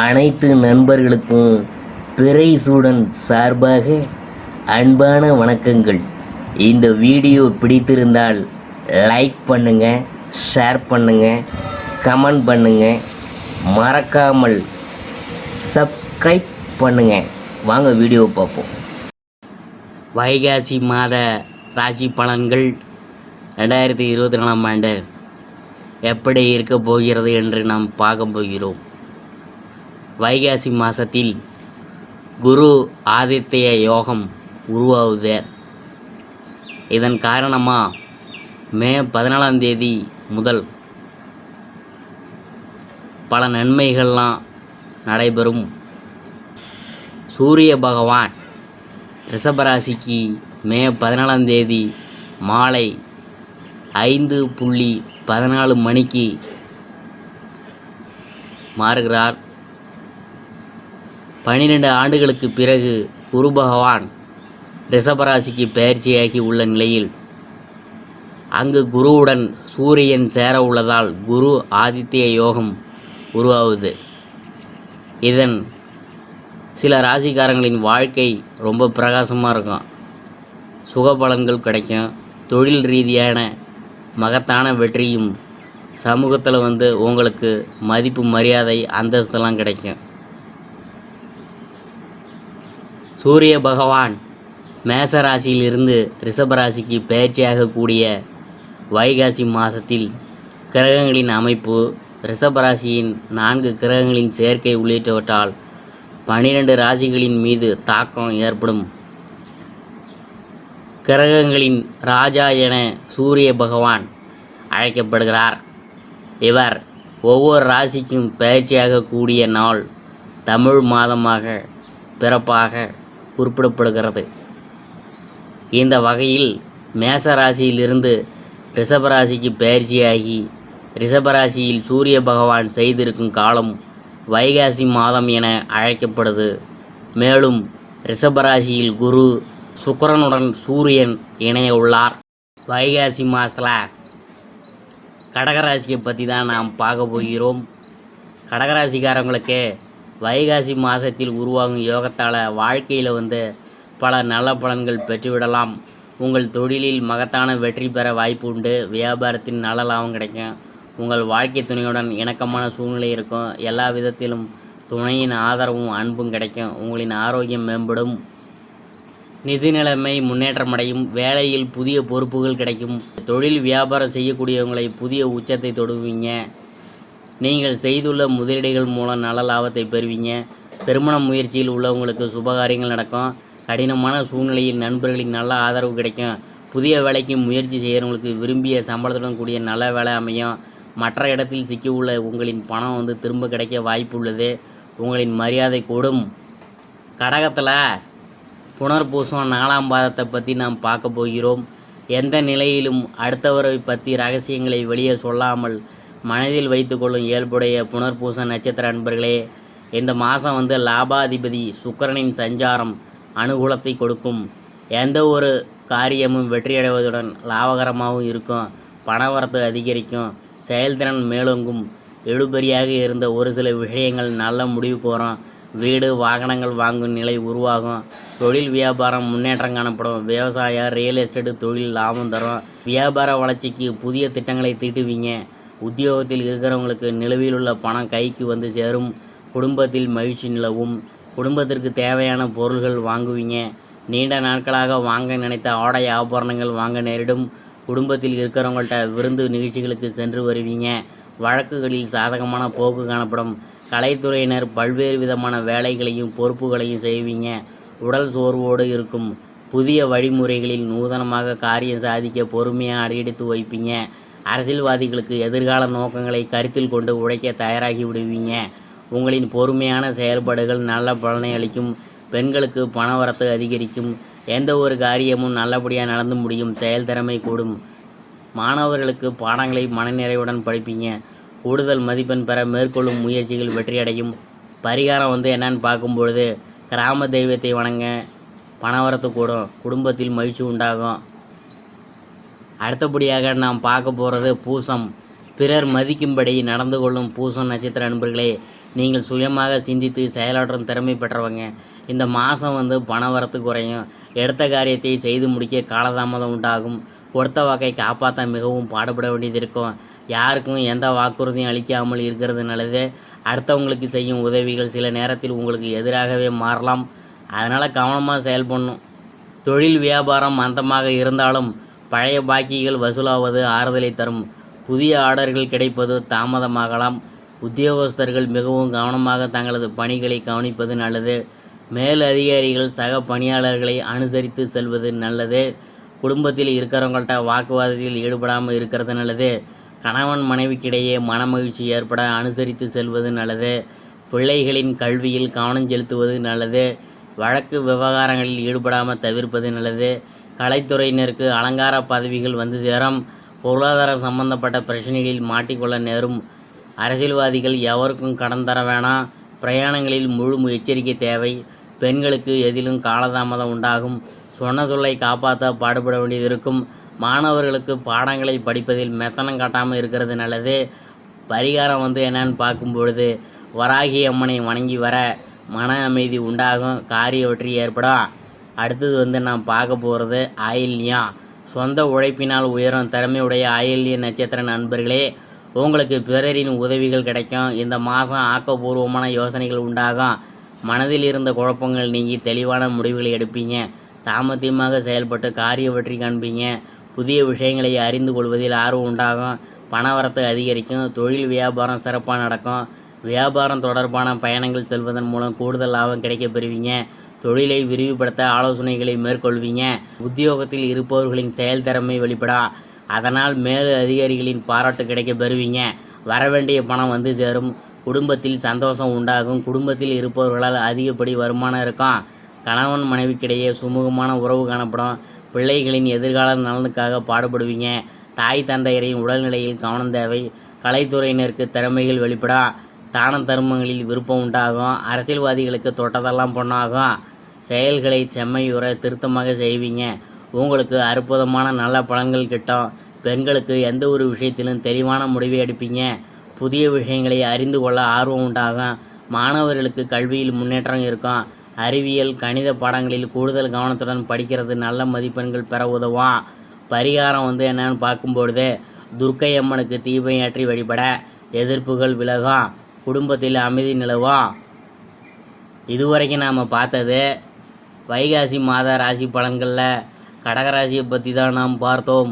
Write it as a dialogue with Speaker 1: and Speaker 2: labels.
Speaker 1: அனைத்து நண்பர்களுக்கும் பிறை சூடன் சார்பாக அன்பான வணக்கங்கள். இந்த வீடியோ பிடித்திருந்தால் லைக் பண்ணுங்கள், ஷேர் பண்ணுங்கள், கமெண்ட் பண்ணுங்கள், மறக்காமல் சப்ஸ்கிரைப் பண்ணுங்கள். வாங்க வீடியோ பார்ப்போம். வைகாசி மாத ராசி பலன்கள் 2024ஆம் ஆண்டு எப்படி இருக்க போகிறது என்று நாம் பார்க்க போகிறோம். வைகாசி மாதத்தில் குரு ஆதித்ய யோகம் உருவாகுது. இதன் காரணமாக மே 14ஆம் தேதி முதல் பல நன்மைகள்லாம் நடைபெறும். சூரிய பகவான் ரிஷபராசிக்கு மே 14ஆம் தேதி மாலை 5:14 மணிக்கு மாறுகிறார். 12 ஆண்டுகளுக்கு பிறகு குரு பகவான் ரிஷபராசிக்கு பயிற்சியாகி உள்ள நிலையில் அங்கு குருவுடன் சூரியன் சேர உள்ளதால் குரு ஆதித்ய யோகம் உருவாகுது. இதன் சில ராசிக்காரங்களின் வாழ்க்கை ரொம்ப பிரகாசமாக இருக்கும். சுகபலன்கள் கிடைக்கும். தொழில் ரீதியான மகத்தான வெற்றியும் சமூகத்தில் உங்களுக்கு மதிப்பு மரியாதை அந்தஸ்தெல்லாம் கிடைக்கும். சூரிய பகவான் மேசராசியிலிருந்து ரிஷபராசிக்கு பயிற்சியாகக்கூடிய வைகாசி மாதத்தில் கிரகங்களின் அமைப்பு, ரிஷபராசியின் 4 கிரகங்களின் சேர்க்கை உள்ளிட்டவற்றால் 12 ராசிகளின் மீது தாக்கம் ஏற்படும். கிரகங்களின் ராஜா என சூரிய பகவான் அழைக்கப்படுகிறார். இவர் ஒவ்வொரு ராசிக்கும் பயிற்சியாகக்கூடிய நாள் தமிழ் மாதமாக பிறப்பாக குறிப்பிடப்படுகிறது. இந்த வகையில் மேச ராசியிலிருந்து ரிஷபராசிக்கு பயிற்சியாகி ரிஷபராசியில் சூரிய பகவான் செய்திருக்கும் காலம் வைகாசி மாதம் என அழைக்கப்படுது. மேலும் ரிஷபராசியில் குரு சுக்கிரனுடன் சூரியன் இணைய உள்ளார். வைகாசி மாதத்தில் கடகராசியை பற்றி தான் நாம் பார்க்க போகிறோம். கடகராசிக்காரங்களுக்கு வைகாசி மாதத்தில் உருவாகும் யோகத்தால் வாழ்க்கையில் பல நல்ல பலன்கள் பெற்றுவிடலாம். உங்கள் தொழிலில் மகத்தான வெற்றி பெற வாய்ப்பு உண்டு. வியாபாரத்தின் நல்ல லாபம் கிடைக்கும். உங்கள் வாழ்க்கை துணையுடன் இணக்கமான சூழ்நிலை இருக்கும். எல்லா விதத்திலும் துணையின் ஆதரவும் அன்பும் கிடைக்கும். உங்களின் ஆரோக்கியம் மேம்படும். நிதி நிலைமை முன்னேற்றமடையும். வேலையில் புதிய பொறுப்புகள் கிடைக்கும். தொழில் வியாபாரம் செய்யக்கூடியவங்களை புதிய உச்சத்தை தொடுவீங்க. நீங்கள் செய்துள்ள முதலீடுகள் மூலம் நல்ல லாபத்தை பெறுவீங்க. திருமண முயற்சியில் உள்ளவங்களுக்கு சுபகாரியங்கள் நடக்கும். கடினமான சூழ்நிலையில் நண்பர்களின் நல்ல ஆதரவு கிடைக்கும். புதிய வேலைக்கு முயற்சி செய்கிறவங்களுக்கு விரும்பிய சம்பளத்துடன் கூடிய நல்ல வேலை அமையும். மற்ற இடத்தில் சிக்கியுள்ள உங்களின் பணம் திரும்ப கிடைக்க வாய்ப்பு உள்ளது. உங்களின் மரியாதை கூடும். கடகத்தில் புனர்பூசம் 4ஆம் பாதத்தை பற்றி நாம் பார்க்க போகிறோம். எந்த நிலையிலும் அடுத்தவரை பற்றி ரகசியங்களை வெளியே சொல்லாமல் மனதில் வைத்து கொள்ளும் இயல்புடைய புனர்பூச நட்சத்திர அன்பர்களே, இந்த மாதம் லாபாதிபதி சுக்கிரனின் சஞ்சாரம் அனுகூலத்தை கொடுக்கும். எந்த ஒரு காரியமும் வெற்றியடைவதுடன் லாபகரமாகவும் இருக்கும். பணவரத்து அதிகரிக்கும். செயல்திறன் மேலோங்கும். எழுபறியாக இருந்த ஒரு சில விஷயங்கள் நல்ல முடிவுக்கு வரும். வீடு வாகனங்கள் வாங்கும் நிலை உருவாகும். தொழில் வியாபாரம் முன்னேற்றம் காணப்படும். விவசாயம், ரியல் எஸ்டேட்டு தொழில் லாபம் தரும். வியாபார வளர்ச்சிக்கு புதிய திட்டங்களை தீட்டுவீங்க. உத்தியோகத்தில் இருக்கிறவங்களுக்கு நிலுவையில் உள்ள பணம் கைக்கு சேரும். குடும்பத்தில் மகிழ்ச்சி நிலவும். குடும்பத்திற்கு தேவையான பொருள்கள் வாங்குவீங்க. நீண்ட நாட்களாக வாங்க நினைத்த ஆடை ஆபரணங்கள் வாங்க நேரிடும். குடும்பத்தில் இருக்கிறவங்கள்ட்ட விருந்து நிகழ்ச்சிகளுக்கு சென்று வருவீங்க. வழக்குகளில் சாதகமான போக்கு காணப்படும். கலைத்துறையினர் பல்வேறு விதமான வேலைகளையும் பொறுப்புகளையும் செய்வீங்க. உடல் சோர்வோடு இருக்கும். புதிய வழிமுறைகளில் நூதனமாக காரியம் சாதிக்க பொறுமையாக அடியெடுத்து வைப்பீங்க. அரசியல்வாதிகளுக்கு எதிர்கால நோக்கங்களை கருத்தில் கொண்டு உழைக்க தயாராகி விடுவீங்க. உங்களின் பொறுமையான செயல்பாடுகள் நல்ல பலனை அளிக்கும். பெண்களுக்கு பணவரத்து அதிகரிக்கும். எந்த ஒரு காரியமும் நல்லபடியாக நடந்து முடியும். செயல்திறமை கூடும். மாணவர்களுக்கு பாடங்களை மனநிறைவுடன் படிப்பீங்க. கூடுதல் மதிப்பெண் பெற மேற்கொள்ளும் முயற்சிகள் வெற்றியடையும். பரிகாரம் என்னன்னு பார்க்கும்பொழுது கிராம தெய்வத்தை வணங்க. பணவரத்து கூடும். குடும்பத்தில் மகிழ்ச்சி உண்டாகும். அடுத்தபடியாக நாம் பார்க்க போகிறது பூசம். பிறர் மதிக்கும்படி நடந்து கொள்ளும் பூசம் நட்சத்திர அன்பர்களே, நீங்கள் சுயமாக சிந்தித்து செயலாற்றும் திறமை பெற்றவங்க. இந்த மாதம் பண வரத்து குறையும். எடுத்த காரியத்தை செய்து முடிக்க காலதாமதம் உண்டாகும். கொடுத்த வாக்கை காப்பாற்ற மிகவும் பாடுபட வேண்டியது இருக்கும். யாருக்கும் எந்த வாக்குறுதியும் அளிக்காமல் இருக்கிறது நல்லது. அடுத்தவங்களுக்கு செய்யும் உதவிகள் சில நேரத்தில் உங்களுக்கு எதிராகவே மாறலாம். அதனால் கவனமாக செயல்படணும். தொழில் வியாபாரம் மந்தமாக இருந்தாலும் பழைய பாக்கிகள் வசூலாவது ஆறுதலை தரும். புதிய ஆர்டர்கள் கிடைப்பது தாமதமாகலாம். உத்தியோகஸ்தர்கள் மிகவும் கவனமாக தங்களது பணிகளை கவனிப்பது நல்லது. மேல் அதிகாரிகள் சக பணியாளர்களை அனுசரித்து செல்வது நல்லது. குடும்பத்தில் இருக்கிறவங்கள்ட்ட வாக்குவாதத்தில் ஈடுபடாமல் இருக்கிறது நல்லது. கணவன் மனைவிக்கிடையே மனமகிழ்ச்சி ஏற்பட அனுசரித்து செல்வது நல்லது. பிள்ளைகளின் கல்வியில் கவனம் செலுத்துவது நல்லது. வழக்கு விவகாரங்களில் ஈடுபடாமல் தவிர்ப்பது நல்லது. கலைத்துறையினருக்கு அலங்கார பதவிகள் வந்து சேரும். பொருளாதாரம் சம்பந்தப்பட்ட பிரச்சனைகளில் மாட்டிக்கொள்ள நேரும். அரசியல்வாதிகள் எவருக்கும் கடன் தர வேணாம். பிரயாணங்களில் முழு எச்சரிக்கை தேவை. பெண்களுக்கு எதிலும் காலதாமதம் உண்டாகும். சொன்ன சொல்லை காப்பாற்ற பாடுபட வேண்டியது இருக்கும். மாணவர்களுக்கு பாடங்களை படிப்பதில் மெத்தனம் காட்டாமல் இருக்கிறது நல்லது. பரிகாரம் என்னன்னு பார்க்கும் பொழுது வராகி அம்மனை வணங்கி வர மன அமைதி உண்டாகும். காரிய வெற்றி ஏற்படும். அடுத்தது நாம் பார்க்க போகிறது ஆயில்யம். சொந்த உழைப்பினால் உயரும் திறமையுடைய ஆயில்ய நட்சத்திர நண்பர்களே, உங்களுக்கு பிறரின் உதவிகள் கிடைக்கும். இந்த மாதம் ஆக்கப்பூர்வமான யோசனைகள் உண்டாகும். மனதில் இருந்த குழப்பங்கள் நீங்கி தெளிவான முடிவுகளை எடுப்பீங்க. சாமர்த்தியமாக செயல்பட்டு காரிய வெற்றி காண்பீங்க. புதிய விஷயங்களை அறிந்து கொள்வதில் ஆர்வம் உண்டாகும். பணவரத்து அதிகரிக்கும். தொழில் வியாபாரம் சிறப்பாக நடக்கும். வியாபாரம் தொடர்பான பயணங்கள் செல்வதன் மூலம் கூடுதல் லாபம் கிடைக்க பெறுவீங்க. தொழிலை விரிவுபடுத்த ஆலோசனைகளை மேற்கொள்வீங்க. உத்தியோகத்தில் இருப்பவர்களின் செயல்திறமை வெளிப்படும். அதனால் மேல் அதிகாரிகளின் பாராட்டு கிடைக்க பெறுவீங்க. வரவேண்டிய பணம் வந்து சேரும். குடும்பத்தில் சந்தோஷம் உண்டாகும். குடும்பத்தில் இருப்பவர்களால் அதிகப்படி வருமானம் இருக்கும். கணவன் மனைவிக்கிடையே சுமூகமான உறவு காணப்படும். பிள்ளைகளின் எதிர்கால நலனுக்காக பாடுபடுவீங்க. தாய் தந்தையரின் உடல்நிலையில் கவனம் தேவை. கலைத்துறையினருக்கு திறமைகள் வெளிப்படும். தான தர்மங்களில் விருப்பம் உண்டாகும். அரசியல்வாதிகளுக்கு தொட்டதெல்லாம் பொண்ணாகும். செயல்களை செம்மையுற திருத்தமாக செய்வீங்க. உங்களுக்கு அற்புதமான நல்ல பலன்கள் கிட்டும். பெண்களுக்கு எந்த ஒரு விஷயத்திலும் தெளிவான முடிவை எடுப்பீங்க. புதிய விஷயங்களை அறிந்து கொள்ள ஆர்வம் உண்டாகும். மாணவர்களுக்கு கல்வியில் முன்னேற்றம் இருக்கும். அறிவியல் கணித பாடங்களில் கூடுதல் கவனத்துடன் படிக்கிறது நல்ல மதிப்பெண்கள் பெற உதவும். பரிகாரம் என்னன்னு பார்க்கும்பொழுது துர்க்கை அம்மனுக்கு தீபம் ஏற்றி வழிபட எதிர்ப்புகள் விலகும். குடும்பத்தில் அமைதி நிலவும். இதுவரைக்கும் நாம் பார்த்தது வைகாசி மாத ராசி பலன்களில் கடகராசியை பற்றி தான் நாம் பார்த்தோம்.